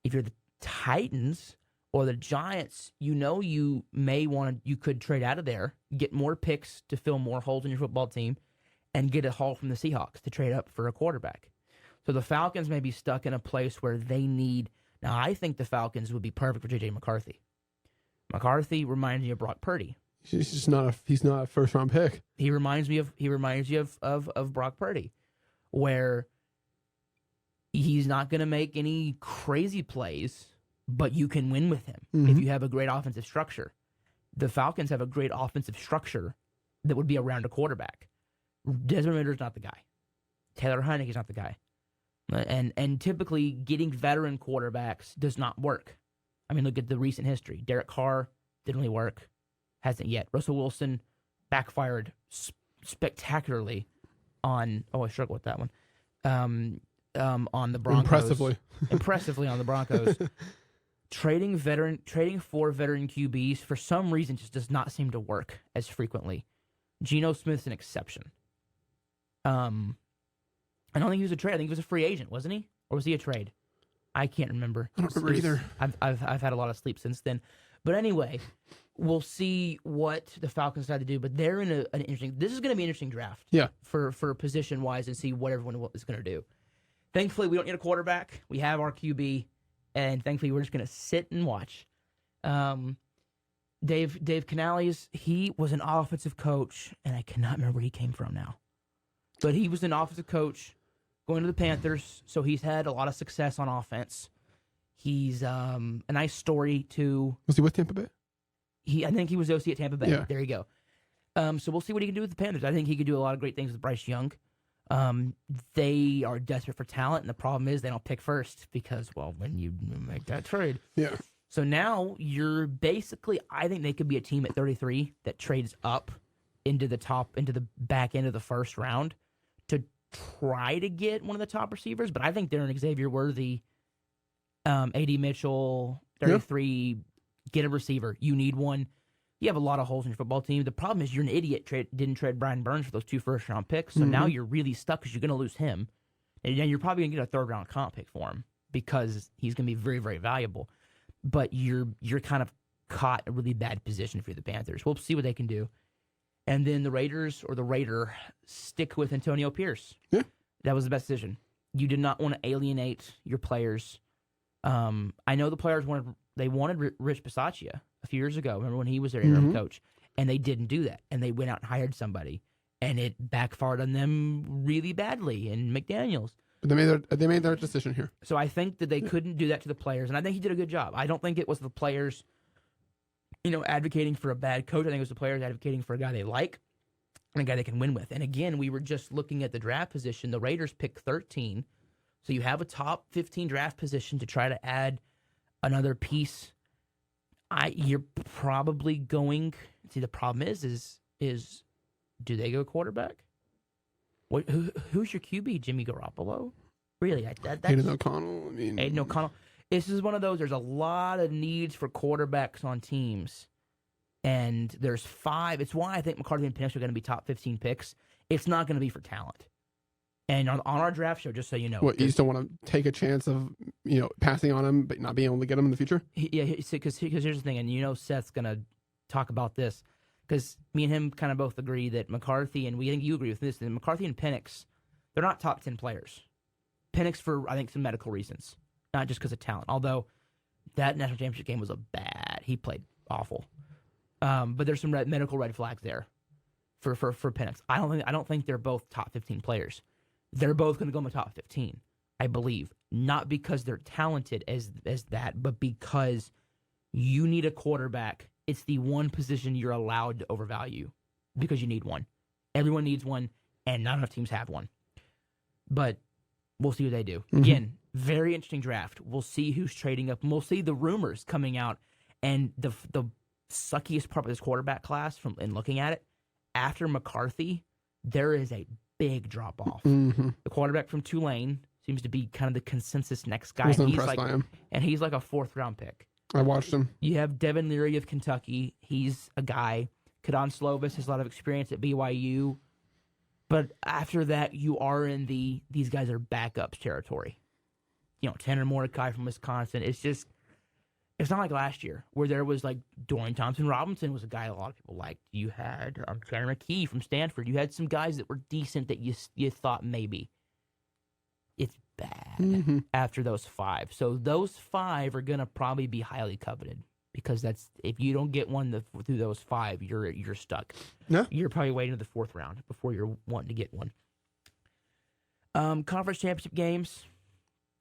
if you're the Titans or the Giants, you could trade out of there, get more picks to fill more holes in your football team, and get a haul from the Seahawks to trade up for a quarterback. So the Falcons may be stuck in a place where they need. Now, I think the Falcons would be perfect for J.J. McCarthy. McCarthy reminds me of Brock Purdy. He's not a first round pick. He reminds you of Brock Purdy, where he's not going to make any crazy plays, but you can win with him if you have a great offensive structure. The Falcons have a great offensive structure that would be around a quarterback. Desmond Ridder's not the guy. Taylor Heinicke's not the guy. And typically getting veteran quarterbacks does not work. I mean, look at the recent history. Derek Carr didn't really work. Hasn't yet. Russell Wilson backfired spectacularly on. Oh, I struggle with that one. On the Broncos. Impressively on the Broncos. Trading for veteran QBs for some reason just does not seem to work as frequently. Geno Smith's an exception. I don't think he was a trade. I think he was a free agent, wasn't he? Or was he a trade? I can't remember. I don't remember either. I've had a lot of sleep since then. But anyway, we'll see what the Falcons decide to do. But they're in an interesting. This is going to be an interesting draft. Yeah. For position wise and see what everyone is going to do. Thankfully, we don't need a quarterback. We have our QB, and thankfully, we're just going to sit and watch. Dave Canales, he was an offensive coach, and I cannot remember where he came from now. But he was an offensive coach going to the Panthers, so he's had a lot of success on offense. He's a nice story, too. Was he with Tampa Bay? I think he was OC at Tampa Bay. Yeah. There you go. So we'll see what he can do with the Panthers. I think he could do a lot of great things with Bryce Young. They are desperate for talent, and the problem is they don't pick first because, well, when you make that trade. Yeah. So now you're basically, I think they could be a team at 33 that trades up into the back end of the first round to try to get one of the top receivers. But I think they're an Xavier Worthy, A.D. Mitchell, 33, get a receiver. You need one. You have a lot of holes in your football team. The problem is you're an idiot. Didn't trade Brian Burns for those 2 first-round picks, so now you're really stuck because you're going to lose him. And then you're probably going to get a third-round comp pick for him because he's going to be very, very valuable. But you're kind of caught in a really bad position for the Panthers. We'll see what they can do. And then the Raiders, or the Raider, stick with Antonio Pierce. Yeah. That was the best decision. You did not want to alienate your players. I know the players wanted Rich Bisaccia a few years ago. Remember when he was their interim coach? And they didn't do that. And they went out and hired somebody. And it backfired on them really badly in McDaniels. They made their decision here. So I think that they couldn't do that to the players, and I think he did a good job. I don't think it was the players, advocating for a bad coach. I think it was the players advocating for a guy they like and a guy they can win with. And again, we were just looking at the draft position. The Raiders picked 13, so you have a top 15 draft position to try to add another piece. You're probably going. See, the problem is do they go quarterback? Who's your QB? Jimmy Garoppolo? Really? That's Aiden O'Connell. Aiden O'Connell. This is one of those. There's a lot of needs for quarterbacks on teams, and there's 5. It's why I think McCarthy and Penix are going to be top 15 picks. It's not going to be for talent. And on our draft show, just so you know, what, you still want to take a chance of passing on him, but not being able to get him in the future? Because here's the thing, and Seth's going to talk about this. Because me and him kind of both agree that McCarthy, and we think you agree with this, that McCarthy and Penix, they're not top 10 players. Penix for, I think, some medical reasons, not just because of talent. Although that national championship game was he played awful. But there's some medical red flags there for Penix. I don't think they're both top 15 players. They're both going to go in the top 15, I believe. Not because they're talented as that, but because you need a quarterback. It's the one position you're allowed to overvalue because you need one. Everyone needs one, and not enough teams have one. But we'll see what they do. Mm-hmm. Again, very interesting draft. We'll see who's trading up, and we'll see the rumors coming out. And the suckiest part of this quarterback class, in looking at it, after McCarthy, there is a big drop-off. Mm-hmm. The quarterback from Tulane seems to be kind of the consensus next guy. I was impressed by him. And he's like a 4th-round pick. I watched him. You have Devin Leary of Kentucky. He's a guy. Kadon Slovis has a lot of experience at BYU. But after that, you are in these guys are backups territory. Tanner Mordecai from Wisconsin. It's not like last year where there was like Dorian Thompson-Robinson was a guy a lot of people liked. You had Tanner McKee from Stanford. You had some guys that were decent that you thought maybe. It's bad after those 5. So those 5 are going to probably be highly coveted because if you don't get one through those 5, you're stuck. Yeah. You're probably waiting to the 4th round before you're wanting to get one. Conference championship games,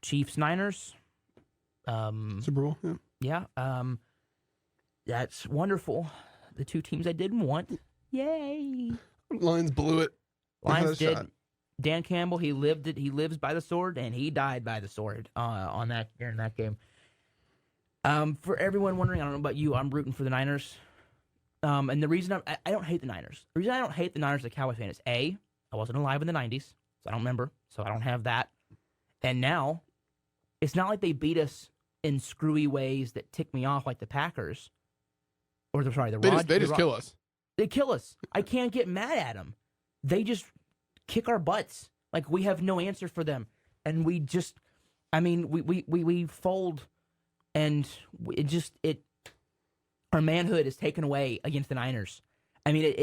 Chiefs-Niners. Super Bowl, yeah. Yeah. That's wonderful. The 2 teams I didn't want. Yay. Lions blew it. Lions did. Shot. Dan Campbell, he lived it. He lives by the sword, and he died by the sword during that game. For everyone wondering, I don't know about you, I'm rooting for the Niners. And the reason I don't hate the Niners. The reason I don't hate the Niners as a Cowboys fan is I wasn't alive in the 90s, so I don't remember, so I don't have that. And now, it's not like they beat us in screwy ways that tick me off like the Packers. They just kill us. They kill us. I can't get mad at them. They just kick our butts. Like, we have no answer for them. And we fold, and our manhood is taken away against the Niners. I mean,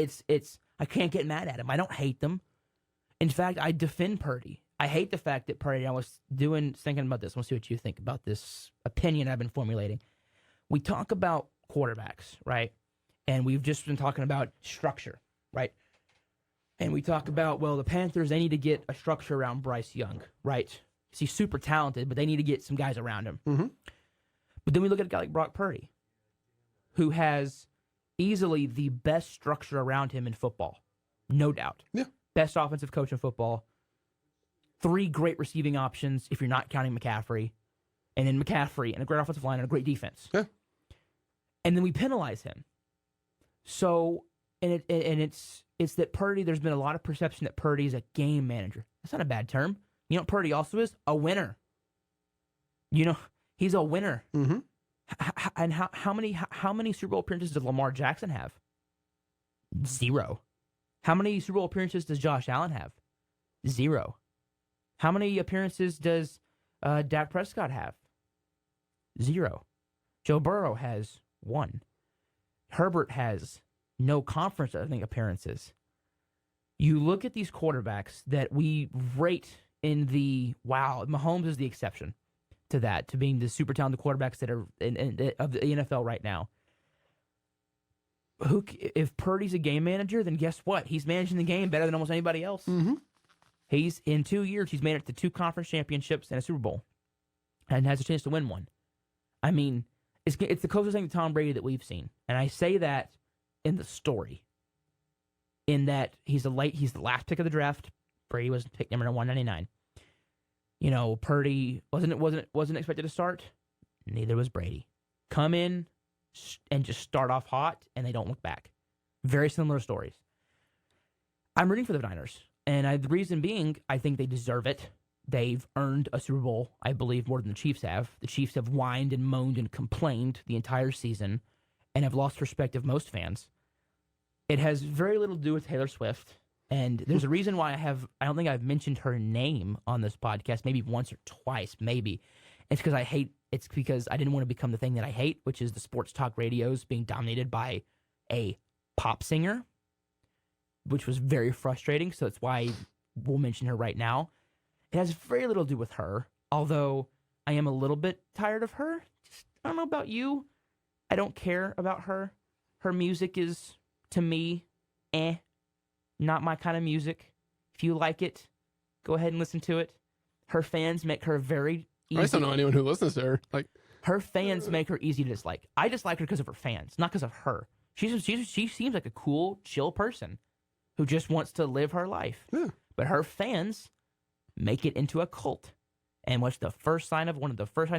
I can't get mad at them. I don't hate them. In fact, I defend Purdy. I hate the fact that Purdy, I was thinking about this. I want to see what you think about this opinion I've been formulating. We talk about quarterbacks, right? And we've just been talking about structure, right? And we talk about, the Panthers, they need to get a structure around Bryce Young, right? He's super talented, but they need to get some guys around him. Mm-hmm. But then we look at a guy like Brock Purdy, who has easily the best structure around him in football, no doubt. Yeah. Best offensive coach in football. 3 great receiving options if you're not counting McCaffrey. And then McCaffrey and a great offensive line and a great defense. Yeah. And then we penalize him. So, it's that Purdy, there's been a lot of perception that Purdy is a game manager. That's not a bad term. You know what Purdy also is? A winner. He's a winner. Mm-hmm. And how many Super Bowl appearances does Lamar Jackson have? 0. How many Super Bowl appearances does Josh Allen have? 0. How many appearances does Dak Prescott have? 0. Joe Burrow has 1. Herbert has no conference, appearances. You look at these quarterbacks that we rate in Mahomes is the exception to that, to being the super talented quarterbacks that are of the NFL right now. If Purdy's a game manager, then guess what? He's managing the game better than almost anybody else. Mm-hmm. He's in 2 years, he's made it to 2 conference championships and a Super Bowl, and has a chance to win one. I mean, it's the closest thing to Tom Brady that we've seen, and I say that in the story, in that he's the last pick of the draft. Brady was pick number 199. You know, Purdy wasn't expected to start. Neither was Brady. Come in and just start off hot, and they don't look back. Very similar stories. I'm rooting for the Niners, and the reason being, I think they deserve it. They've earned a Super Bowl, I believe, more than the Chiefs have. The Chiefs have whined and moaned and complained the entire season and have lost respect of most fans. It has very little to do with Taylor Swift, and there's a reason why I don't think I've mentioned her name on this podcast, maybe once or twice, maybe. It's because I didn't want to become the thing that I hate, which is the sports talk radios being dominated by a pop singer, which was very frustrating, so that's why we'll mention her right now. It has very little to do with her, although I am a little bit tired of her. I don't know about you. I don't care about her. Her music is, to me, not my kind of music. If you like it, go ahead and listen to it. Her fans make her very easy. I just don't know anyone who listens to her. Her fans make her easy to dislike. I dislike her because of her fans, not because of her. She seems like a cool, chill person who just wants to live her life. Yeah. But her fans make it into a cult. And one of the first signs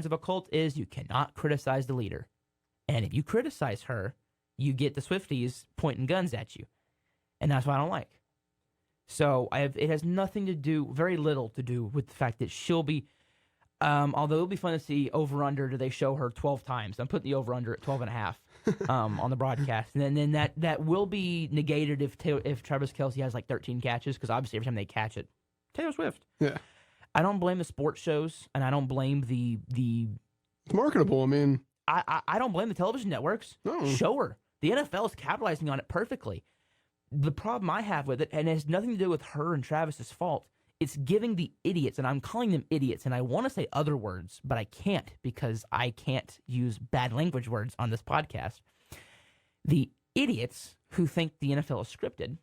of a cult is you cannot criticize the leader. And if you criticize her, you get the Swifties pointing guns at you. And that's what I don't like. So it has nothing to do, very little to do with the fact that she'll be, although it'll be fun to see over-under, do they show her 12 times? I'm putting the over-under at 12.5 on the broadcast. And then that will be negated if Travis Kelce has like 13 catches, because obviously every time they catch it, Taylor Swift. Yeah. I don't blame the sports shows, and I don't blame the It's marketable. I mean, I don't blame the television networks. No. Show her. The NFL is capitalizing on it perfectly. The problem I have with it, and it has nothing to do with her and Travis's fault, it's giving the idiots, and I'm calling them idiots, and I want to say other words, but I can't because I can't use bad language words on this podcast. The idiots who think the NFL is scripted,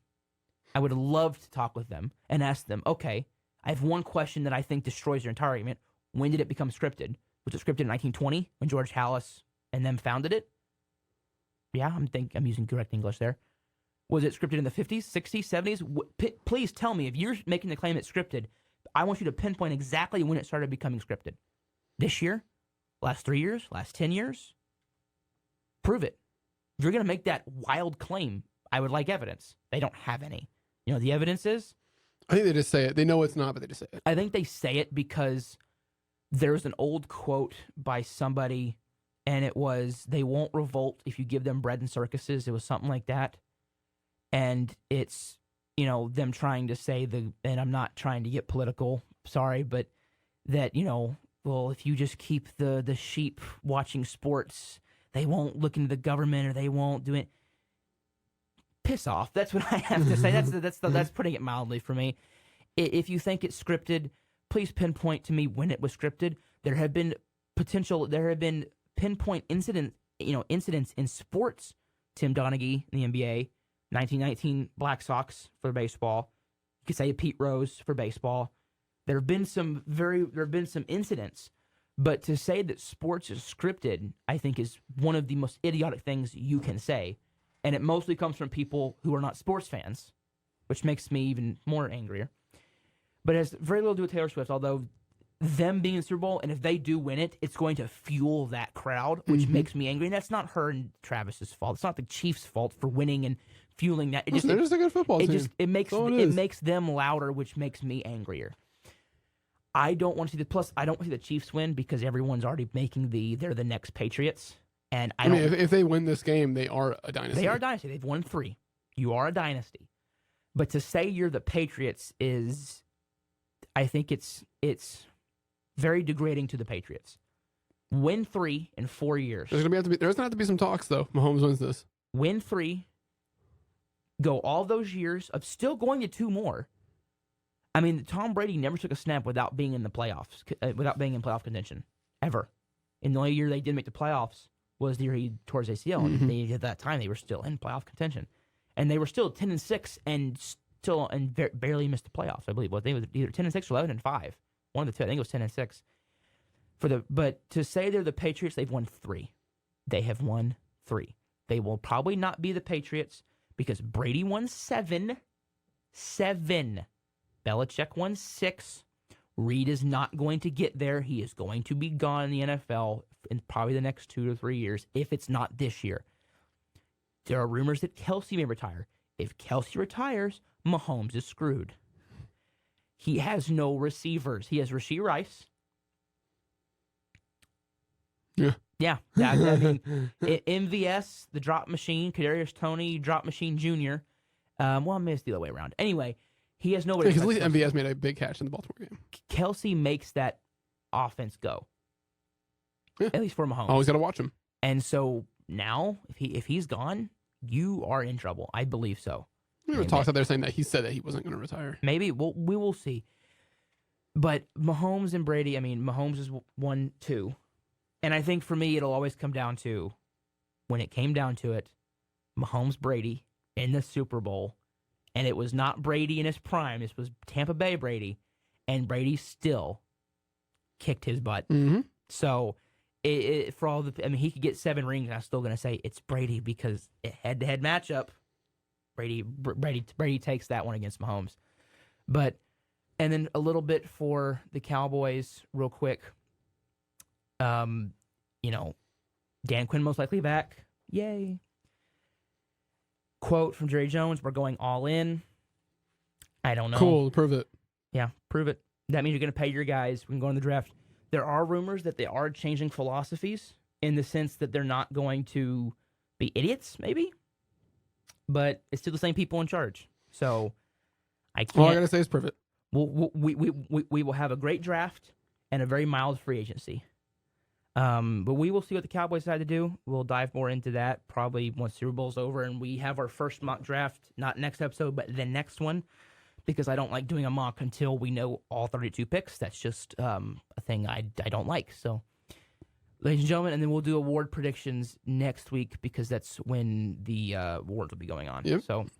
I would love to talk with them and ask them, okay, I have one question that I think destroys your entire argument. When did it become scripted? Was it scripted in 1920 when George Halas and them founded it? Yeah, I'm using correct English there. Was it scripted in the 50s, 60s, 70s? Please tell me, if you're making the claim it's scripted, I want you to pinpoint exactly when it started becoming scripted. This year? Last 3 years? Last 10 years? Prove it. If you're going to make that wild claim, I would like evidence. They don't have any. You know what the evidence is? I think they just say it. They know it's not, but they just say it. I think they say it because there's an old quote by somebody, and it was, they won't revolt if you give them bread and circuses. It was something like that. And it's, them trying to say and I'm not trying to get political, sorry, but that, well, if you just keep the sheep watching sports, they won't look into the government or they won't do it. Piss off. That's what I have to say. That's putting it mildly for me. If you think it's scripted, please pinpoint to me when it was scripted. There have been pinpoint incidents in sports. Tim Donaghy in the NBA, 1919 Black Sox for baseball. You could say Pete Rose for baseball. There have been some incidents, but to say that sports is scripted, I think is one of the most idiotic things you can say. And it mostly comes from people who are not sports fans, which makes me even more angrier. But it has very little to do with Taylor Swift, although them being in the Super Bowl, and if they do win it, it's going to fuel that crowd, which makes me angry. And that's not her and Travis's fault. It's not the Chiefs' fault for winning and fueling that. They're just a good football team. It makes them louder, which makes me angrier. I don't want to see I don't want to see the Chiefs win because everyone's already making they're the next Patriots. And I mean, if they win this game, they are a dynasty. They are a dynasty. They've won 3. You are a dynasty. But to say you're the Patriots is, I think it's very degrading to the Patriots. Win 3 in 4 years. There's going to have to be some talks, though. Mahomes wins this. Win 3. Go all those years of still going to 2 more. I mean, Tom Brady never took a snap without being in the playoffs, without being in playoff contention, ever. And the only year they did make the playoffs was the year he tore his ACL, and at that time they were still in playoff contention, and they were still 10-6 and still and barely missed the playoffs, I believe. Well, they was either 10-6 or 11-5. One of the two. I think it was 10-6. But to say they're the Patriots, they've won 3. They have won 3. They will probably not be the Patriots because Brady won 7. 7. Belichick won 6. Reed is not going to get there. He is going to be gone in the NFL in probably the next 2 to 3 years, if it's not this year. There are rumors that Kelsey may retire. If Kelsey retires, Mahomes is screwed. He has no receivers. He has Rashee Rice. Yeah. Yeah. I mean, MVS, the drop machine, Kadarius Toney, drop machine junior. Well, maybe it's the other way around. Anyway, he has nobody. Because at least MVS made a big catch in the Baltimore game. Kelsey makes that offense go. Yeah. At least for Mahomes. Always got to watch him. And so now, if he's gone, you are in trouble. I believe so. There were talks out there saying that he said that he wasn't going to retire. Maybe. We will see. But Mahomes and Brady, I mean, Mahomes is 1-2. And I think for me, it'll always come down to, when it came down to it, Mahomes-Brady in the Super Bowl. And it was not Brady in his prime. This was Tampa Bay Brady. And Brady still kicked his butt. Mm-hmm. So, for all the, I mean, he could get 7 rings, and I'm still going to say it's Brady because head-to-head matchup, Brady takes that one against Mahomes. But, and then a little bit for the Cowboys, real quick. Dan Quinn most likely back. Yay. Quote from Jerry Jones, we're going all in. I don't know. Cool, prove it. Yeah, prove it. That means you're going to pay your guys. We can go in the draft. There are rumors that they are changing philosophies in the sense that they're not going to be idiots, maybe. But it's still the same people in charge. So I can't. All I got to say is prove it. We will have a great draft and a very mild free agency. But we will see what the Cowboys decide to do. We'll dive more into that probably once Super Bowl's over and we have our first mock draft, not next episode, but the next one, because I don't like doing a mock until we know all 32 picks. That's just a thing I don't like. So, ladies and gentlemen, and then we'll do award predictions next week because that's when the awards will be going on. Yep. So, ladies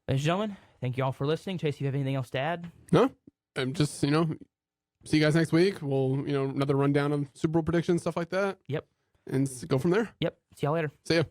and gentlemen, thank you all for listening. Chase, if you have anything else to add? No, I'm just, see you guys next week. We'll, another rundown of Super Bowl predictions, stuff like that. Yep. And go from there. Yep. See y'all later. See ya.